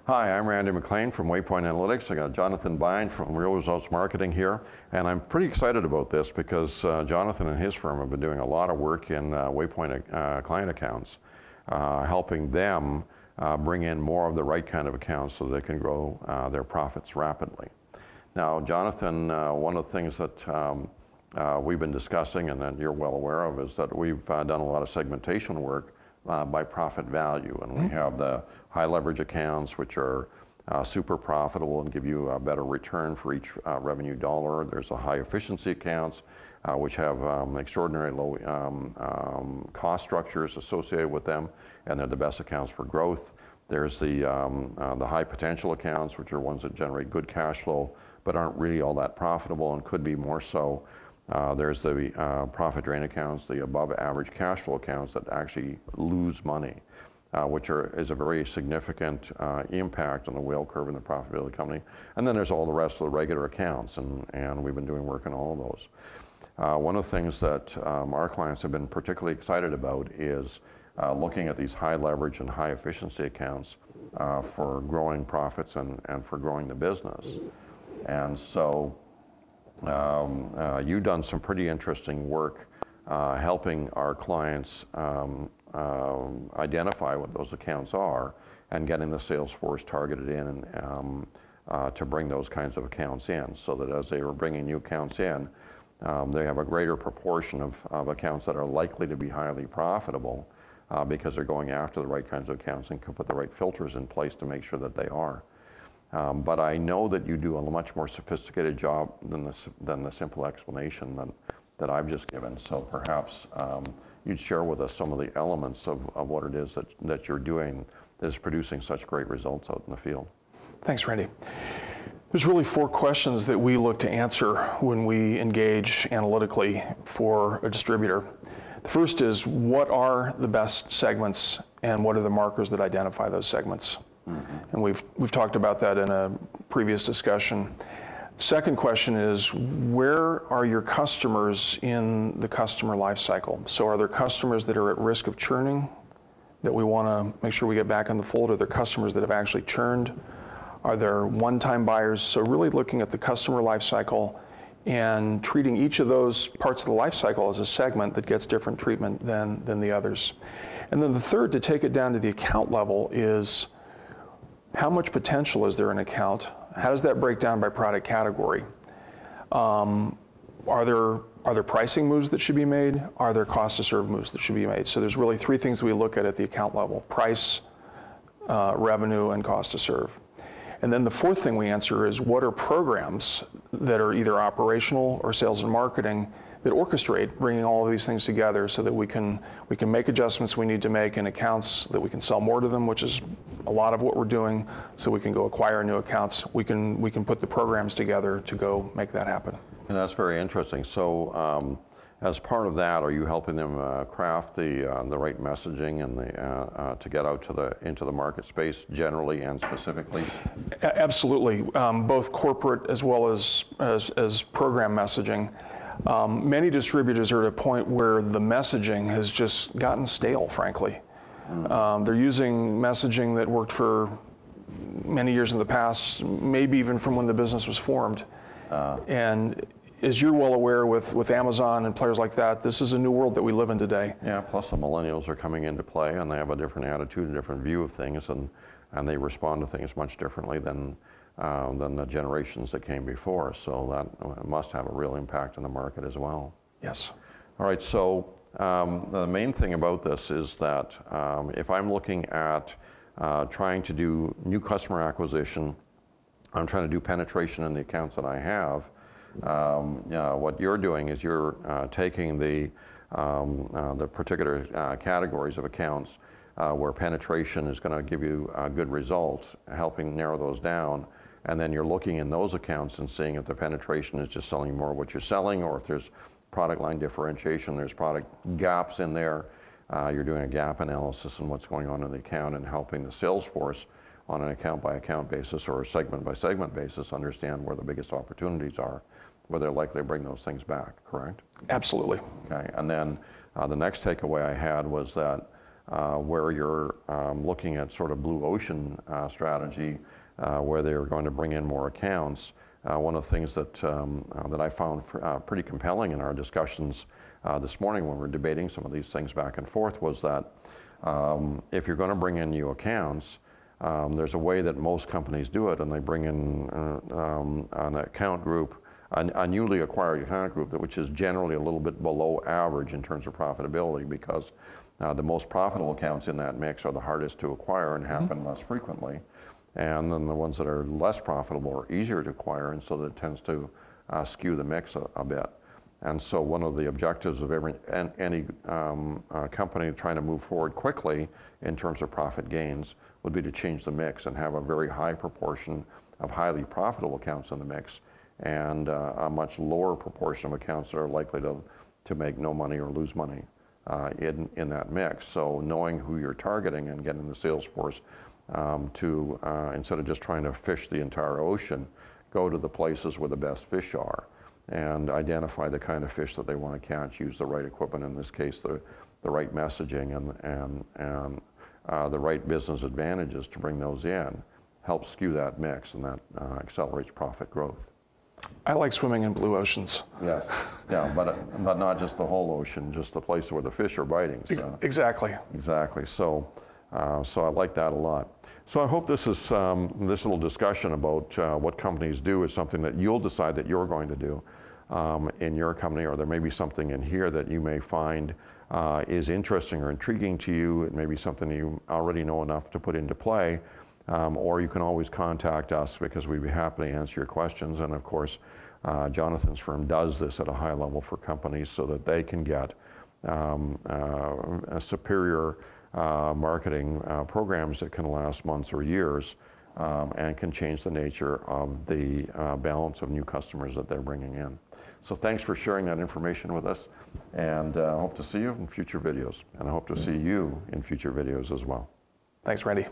Hi, I'm Randy McLean from Waypoint Analytics. I got Jonathan Bine from Real Results Marketing here, and I'm pretty excited about this because Jonathan and his firm have been doing a lot of work in Waypoint client accounts, helping them bring in more of the right kind of accounts so they can grow their profits rapidly. Now, Jonathan, one of the things that we've been discussing and that you're well aware of is that we've done a lot of segmentation work by profit value, and we have the high leverage accounts, which are super profitable and give you a better return for each revenue dollar. There's the high efficiency accounts, which have extraordinary low cost structures associated with them, and they're the best accounts for growth. There's the high potential accounts, which are ones that generate good cash flow, but aren't really all that profitable and could be more so. There's the profit drain accounts, the above average cash flow accounts that actually lose money, which is a very significant impact on the whale curve and the profitability of the company. And then there's all the rest of the regular accounts, and we've been doing work on all of those. One of the things that our clients have been particularly excited about is looking at these high leverage and high efficiency accounts for growing profits and for growing the business. And so you've done some pretty interesting work helping our clients identify what those accounts are and getting the sales force targeted in to bring those kinds of accounts in, so that as they are bringing new accounts in, they have a greater proportion of accounts that are likely to be highly profitable because they're going after the right kinds of accounts and can put the right filters in place to make sure that they are. But I know that you do a much more sophisticated job than the simple explanation that I've just given. So perhaps you'd share with us some of the elements of what it is that you're doing that is producing such great results out in the field. Thanks, Randy. There's really 4 questions that we look to answer when we engage analytically for a distributor. The first is, what are the best segments and what are the markers that identify those segments? And we've talked about that in a previous discussion. Second question is, where are your customers in the customer life cycle? So are there customers that are at risk of churning that we want to make sure we get back in the fold? Are there customers that have actually churned? Are there one-time buyers? So really looking at the customer life cycle and treating each of those parts of the life cycle as a segment that gets different treatment than the others. And then the third, to take it down to the account level, is how much potential is there in an account? How does that break down by product category? Are there pricing moves that should be made? Are there cost to serve moves that should be made? So there's really 3 things we look at the account level: price, revenue, and cost to serve. And then the 4th thing we answer is, what are programs that are either operational or sales and marketing that orchestrate bringing all of these things together so that we can make adjustments we need to make in accounts, that we can sell more to them, which is a lot of what we're doing, so we can go acquire new accounts. We can put the programs together to go make that happen. And that's very interesting. So as part of that, are you helping them craft the right messaging and to get out into the market space generally and specifically? Absolutely, both corporate as well as program messaging. Many distributors are at a point where the messaging has just gotten stale, frankly. They're using messaging that worked for many years in the past, maybe even from when the business was formed. And as you're well aware with Amazon and players like that, this is a new world that we live in today. Yeah, plus the millennials are coming into play, and they have a different attitude, a different view of things, and they respond to things much differently than the generations that came before. So that must have a real impact on the market as well. Yes. All right, so the main thing about this is that if I'm looking at trying to do new customer acquisition, I'm trying to do penetration in the accounts that I have, what you're doing is you're taking the particular categories of accounts where penetration is going to give you good results, helping narrow those down, and then you're looking in those accounts and seeing if the penetration is just selling more of what you're selling, or if there's product line differentiation, there's product gaps in there. You're doing a gap analysis on what's going on in the account and helping the sales force on an account by account basis or a segment by segment basis understand where the biggest opportunities are, where they're likely to bring those things back, correct? Absolutely. Okay, and then the next takeaway I had was that where you're looking at sort of blue ocean strategy, where they're going to bring in more accounts. One of the things that I found pretty compelling in our discussions this morning when we were debating some of these things back and forth was that if you're going to bring in new accounts, there's a way that most companies do it, and they bring in an account group, a newly acquired account group, which is generally a little bit below average in terms of profitability, because the most profitable accounts in that mix are the hardest to acquire and happen less frequently. And then the ones that are less profitable are easier to acquire, and so that tends to skew the mix a bit. And so one of the objectives of any company trying to move forward quickly in terms of profit gains would be to change the mix and have a very high proportion of highly profitable accounts in the mix, and a much lower proportion of accounts that are likely to make no money or lose money in that mix. So knowing who you're targeting and getting the sales force to, instead of just trying to fish the entire ocean, go to the places where the best fish are and identify the kind of fish that they want to catch, use the right equipment, in this case the right messaging and the right business advantages to bring those in, helps skew that mix, and that accelerates profit growth. I like swimming in blue oceans. Yes, yeah, but not just the whole ocean, just the place where the fish are biting. So. Exactly. Exactly. So I like that a lot. So I hope this is this little discussion about what companies do is something that you'll decide that you're going to do in your company, or there may be something in here that you may find is interesting or intriguing to you. It may be something you already know enough to put into play, or you can always contact us, because we'd be happy to answer your questions. And of course, Jonathan's firm does this at a high level for companies so that they can get a superior marketing programs that can last months or years, and can change the nature of the balance of new customers that they're bringing in. So thanks for sharing that information with us, and I hope to see you in future videos, and I hope to see you in future videos as well. Thanks, Randy.